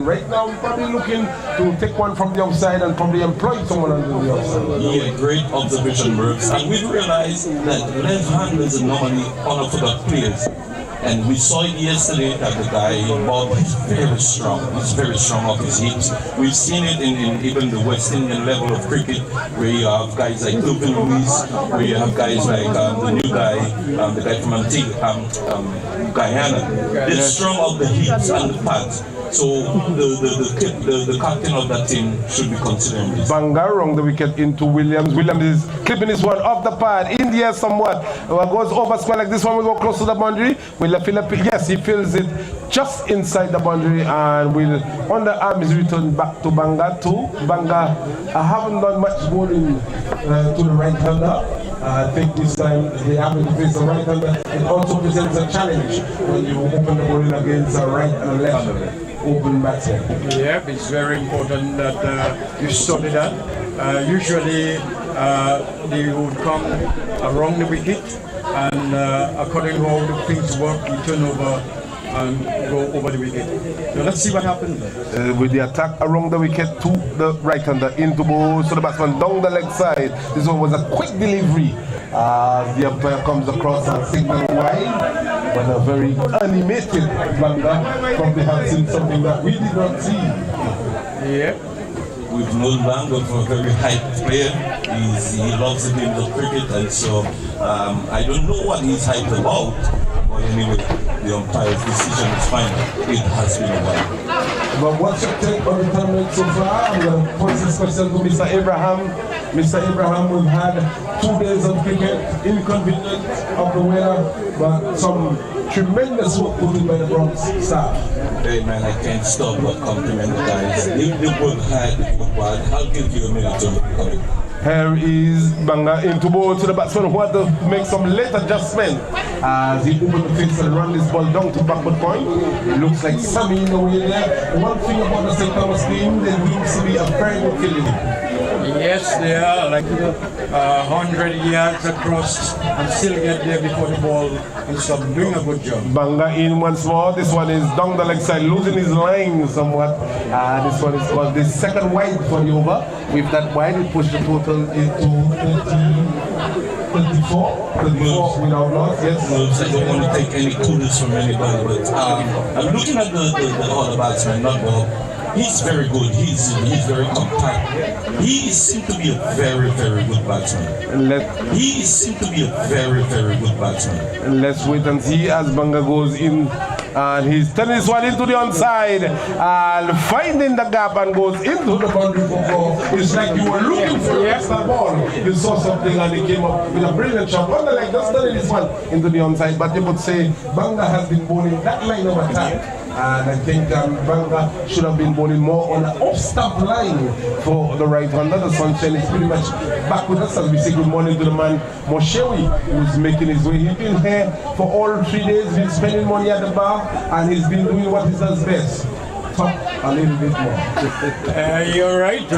Right now, we're probably looking to take one from the outside and probably employ someone on the outside. Yeah, great observation, Brooks. And we've realized that left handers are normally unorthodox players. And we saw it yesterday that the guy, Bob, is very strong. He's very strong off his hips. We've seen it in even the West Indian level of cricket, where you have guys like Lucan Lewis, where you have guys like the new guy, the guy from Antigua, Guyana. They're strong off the hips and the pads. So the captain of that team should be considering this. Banga wrong the wicket into Williams. Williams is clipping this one off the pad. In the air somewhat. Goes over square like this one. We go close to the boundary. Will Philip? Yes, he feels it just inside the boundary and will underarm is returned back to Banga too. Banga haven't done much bowling to the right hander. I think this time they happen to face the right hander. It also presents a challenge when you open the bowling against a right and left open batsman. Yeah, it's very important that you study that. Usually they would come around the wicket and according to how the things work, you turn over and go over the wicket. So let's see what happens. With the attack around the wicket to the right hander into bowl, so the batsman down the leg side. This one was a quick delivery. The umpire comes across and signal wide. But a very animated Banga probably has seen something that we did not see. Yeah. We've known Banga for a very hyped player. He loves the game of cricket, and so I don't know what he's hyped about. But anyway, the umpire's decision is final. It has been a while. But what's your take on the tournament so far? I'm going to pose this question to Mr. Abraham. Mr. Abraham, we've had 2 days of cricket, inconvenient of the weather, but some tremendous work put in by the Bronx staff. Hey man, I can't stop but compliment the guys. They work hard, they work hard. I'll give you a minute to come in. Here is Banga into ball to the batsman who had to make some late adjustment as he opened the face and run this ball down to backward point. It looks like Sammy in the way there. One thing about the St. Thomas team, they seems to be a very good feeling. Yes, they are like 100 yards across and still get there before the ball and stop doing a good job. Banga in once more. This one is down the leg side, losing his line somewhat. This one is called the second wide for the over. With that wide, it pushed the total into 34 without loss. Yes. I don't want to take any kudos from anybody, but I'm looking at the other batsman, not Bob. He's very good. He's very compact. He seems to be a very, very good batsman. He seems to be a very, very good batsman. Let's wait and see as Banga goes in. And he's turning this one into the onside and finding the gap and goes into the boundary for four. It's like you were looking for the extra ball. You saw something and he came up with a brilliant shot. On the leg, just turning this one into the onside. But you could say Banga has been bowling that line of attack. And I think Banga should have been bowling more on the off-stump line for the right hander. The sunshine is pretty much back with us as we say good morning to the man Moshewi, who's making his way. He's been here for all 3 days, he's been spending money at the bar, and he's been doing what he does best. Talk a little bit more. You're right.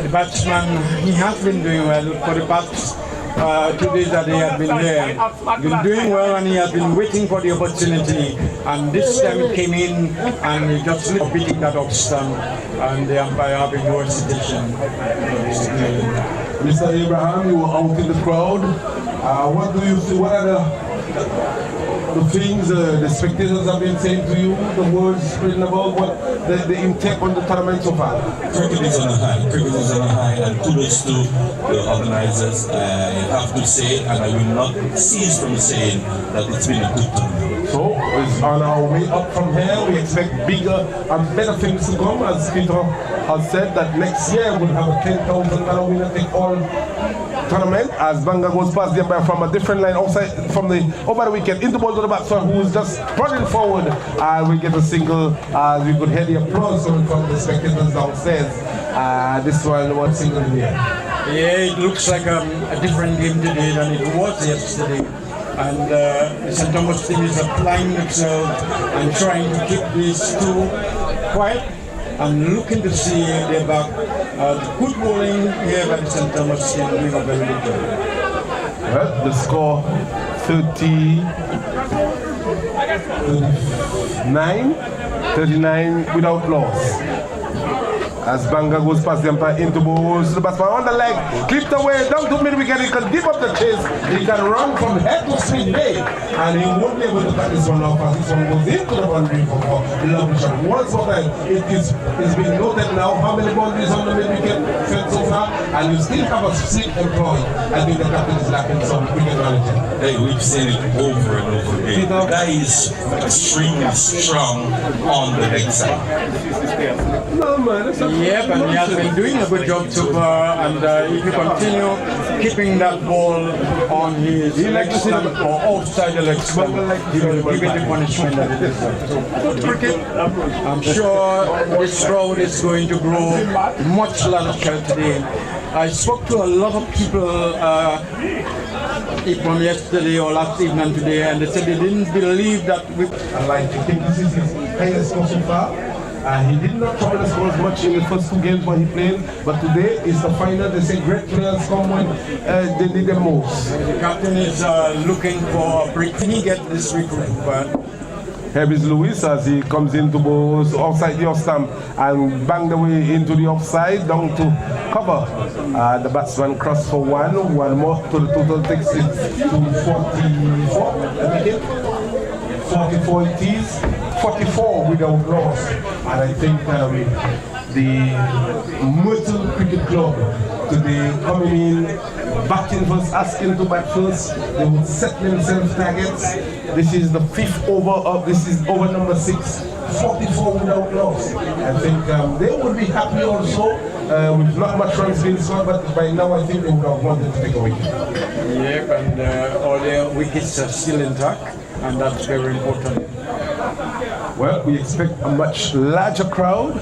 The batsman, he has been doing well for the past 2 days that he has been there. Been doing well and he has been waiting for the opportunity. And this time it came in and he just beating that off stump and the umpire having no hesitation. Mr. Abraham, you were out in the crowd. What do you see? What are the things the spectators have been saying to you, the words spreading about what the intake on the tournament so far? Cricket is on a high. Cricket is on a high, and kudos to the organizers. I have to say, and I will not cease from saying that it's been a good tournament. So it's on our way up from here. We expect bigger and better things to come, as Peter has said that next year we'll have a $10,000 winner take all tournament as Banga goes past the umpire from a different line outside from the over the wicket into ball to the batsman who's just prodding forward. We get a single as we could hear the applause coming from the spectators downstairs. This one single in the air. Yeah, it looks like a different game today than it was yesterday. And the St. Thomas team is applying itself and trying to keep these two quiet and looking to see their back. Good bowling here by the St. Thomas team doing a very good job. Well, the score 39. 39 without loss. As Banga goes past the umpire into balls, the batsman on the leg, clipped away down to mid wicket. He can give up the chase. He can run from head to speed bay, and he won't be able to cut this one off. As this one goes into the boundary for a lovely shot. Once more time, it's been noted now how many boundaries on the mid wicket fence so far, and you still have a split employed. I think the captain is lacking some cricket knowledge. Hey, we've seen it over and over again. The guy is extremely strong on the leg side. No man, that's a Yep, and he has been doing a good job so far, and if you continue keeping that ball on his leg stump or outside the leg stump, he will give it the punishment that it deserves. So, cricket, I'm sure this crowd is going to grow much larger today. I spoke to a lot of people from yesterday or last evening today, and they said they didn't believe that we... I like to think this is his highest score so far. He did not trouble the scores much in the first 2 games when he played, but today is the final. They say great players come when they need them most. The captain is looking for a break. Can he get this recruit? But here is Lewis as he comes into balls outside the off stump and bang the way into the offside down to cover. The batsman crossed for one more to the total takes it to 44. 44 it is. 44 without loss, and I think the Myrtle Cricket Club today coming in, batting first, asking to bat first. They would set themselves targets. This is the 5th over this is over number 6, 44 without loss. I think they would be happy also with not much runs being scored, but by now I think they would have wanted to take a wicket. yep, and all their wickets are still intact, and that's very important. Well, we expect a much larger crowd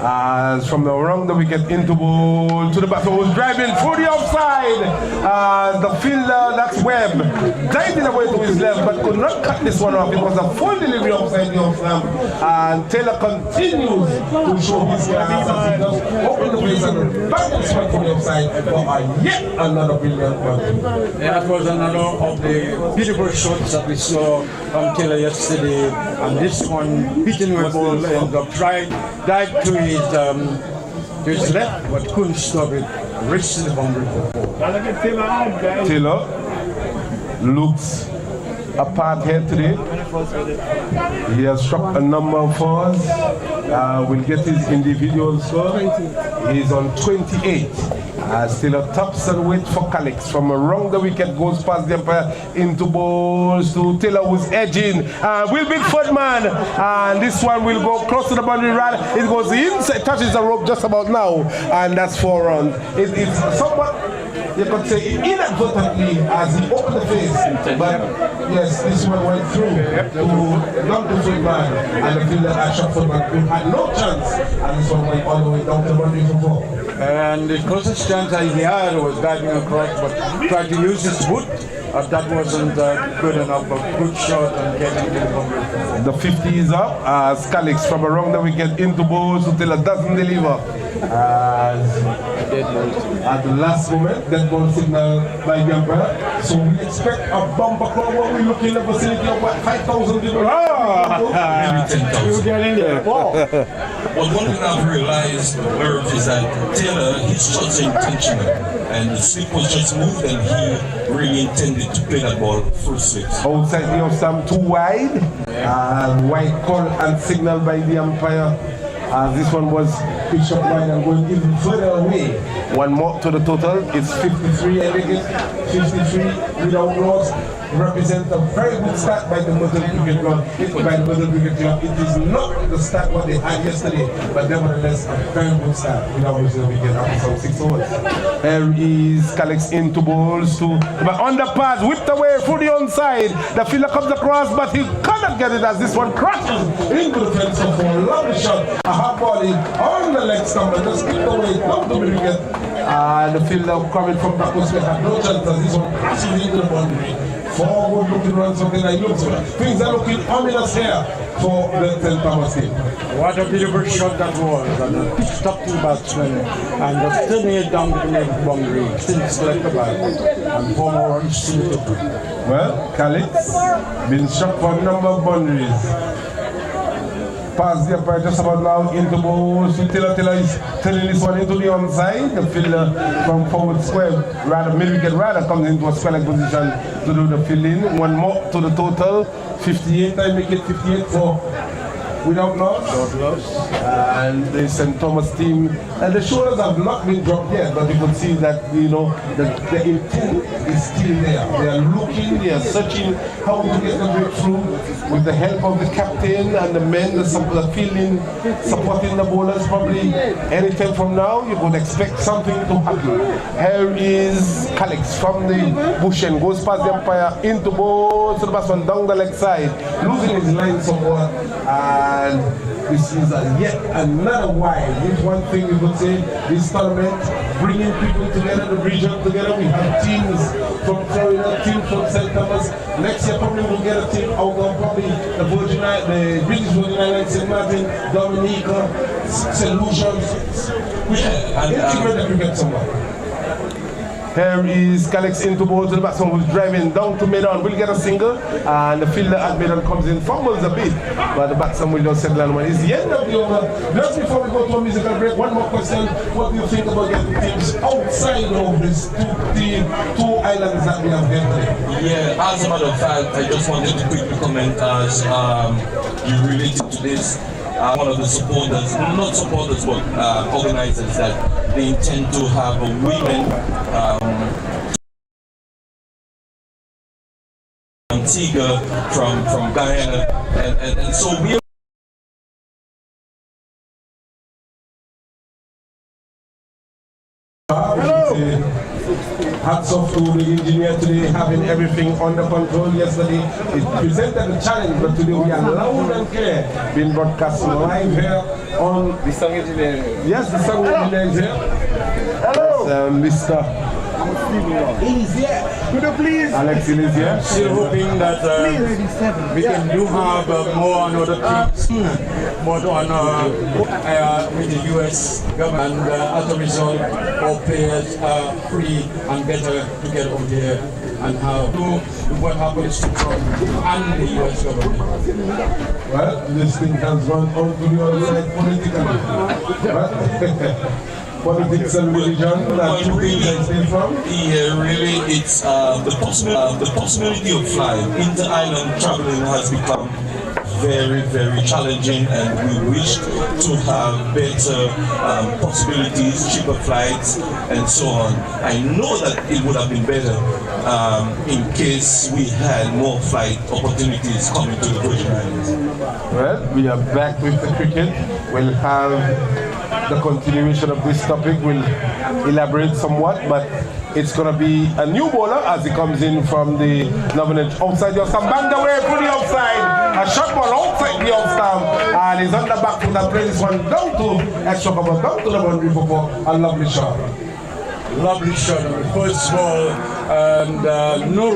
as from around the wicket into ball to the batsman who's driving through the offside. The fielder, that's Webb, diving away to his left but could not cut this one off. It was a full delivery offside the off stump, and Taylor continues to show his class as he does open the place and back this one from the offside for yet another brilliant one. That was another of the beautiful shots that we saw from Taylor yesterday, and this one beaten with ball ends up dive to his left, but couldn't stop it. Reached the boundary for 4. Taylor looks apart here today. He has struck a number of fours. We'll get his individual score. He's on 28. Still a tops and wait for Calix from around the wicket, goes past the umpire into balls to Taylor who's edging. Will Bigfoot man, and this one will go close to the boundary run. It goes inside, touches the rope just about now, and that's 4 runs. It's somewhat, you could say, inadvertently as he opened the face, but yes, this one went through to down to Footman, and the fielder at shot Footman who had no chance, and this one went all the way down to the boundary for 4. And the closest chance that he had was diving across, but tried to use his boot. That wasn't good enough, a good shot and getting to the boundary. The 50 is up as Calix from around the wicket into balls until it doesn't deliver. At the last moment, that ball signal by the umpire. So we expect a bumper crowd. What we looking at the vicinity of what, 5,000 people? Maybe 10,000. You get in there. Wow. But one thing I've realized, Merv, is that Taylor, his shots are intentional. And the slip was just moved, and he really intended to play that ball full slips. Outside the off stump, too wide. White call and signal by the umpire. This one was pitched up wide and going even further away. One more to the total. It's 53, I think it's 53 without loss. Represent a very good start by the Myrtle Cricket Club. It is not the start what they had yesterday, but nevertheless a very good start without losing the wicket after some 6 overs. Here is Calix into balls but on the pass, whipped away through the onside. The fielder comes across, but he cannot get it as this one crashes into the fence for a lovely shot. A hard volley on the leg stump and just kicked away down to the wicket. The fielder coming from Bakus had no chance as this one crashes into the boundary. 4 good looking runs, something like that. Things are looking ominous here for the St. Thomas team. What a beautiful shot that was, and a pitched up to the batsman, and just turning it down to the next boundary, still select the ball, and 4 more runs to the total. Well, Calix been shot for a number of boundaries. Pass the umpire just about now into balls. Tilla is telling this one into the onside. The fielder from forward square, rather Milligan rather comes into a square-like position to do the fill-in. One more to the total. 58. I make it 58 for without loss. And the St. Thomas team, and the shoulders have not been dropped yet, but you can see that, you know, the intent is still there. They are looking, they are searching how to get the breakthrough with the help of the captain and the men, the fielding, supporting the bowlers. Probably any time from now, you could expect something to happen. Here is Calix from the bush and goes past the umpire into ball to the batsman down the leg side, losing his line somewhat. And this is yet another why. This one thing we would say, this tournament, bringing people together, the region together. We have teams from Florida, teams from St. Thomas. Next year probably we'll get a team out of probably the British Virgin Islands, St. Martin, Dominica, St. Lucia's. Integrate the cricket somewhere. Here is Calix into ball to the batsman who's driving down to mid-on. Will get a single, and the fielder at mid-on comes in, fumbles a bit, but the batsman will just settle on one. It's the end of the over. Just before we go to a musical break, one more question. What do you think about getting teams outside of these two islands that we have here today? Yeah, as a matter of fact, I just wanted to quickly comment as you related to this. One of the supporters, not supporters, but organizers, that they intend to have a women Antigua from Guyana, and so we. Hats off to the engineer today, having everything under control. Yesterday it presented a challenge, but today we are loud and clear, being broadcast live here on The song engineer. Yes, the song engineer is here. Hello, Mr. He's here. Could you please? Alex is here. Still hoping that we can have more on other teams, but on with the US government, and as a result, our players are free and better to get out there and have do what happens to Trump and the US government. Well, this thing has gone on to the other side politically. Right? Politics and religion, that's two things I stay from. Yeah, really, it's the possibility of flying inter-island traveling has become very, very challenging, and we wish to have better possibilities, cheaper flights, and so on. I know that it would have been better in case we had more flight opportunities coming to the Virgin Islands. Well, we are back with the cricket. We'll have the continuation of this topic. We'll elaborate somewhat, but it's going to be a new bowler as he comes in from the Novenage outside the stump. Banged away through the outside. A shot ball outside the off stump. And he's on the back foot and plays this one down to extra cover, down to the boundary for a lovely shot. Lovely shot on the first ball, and no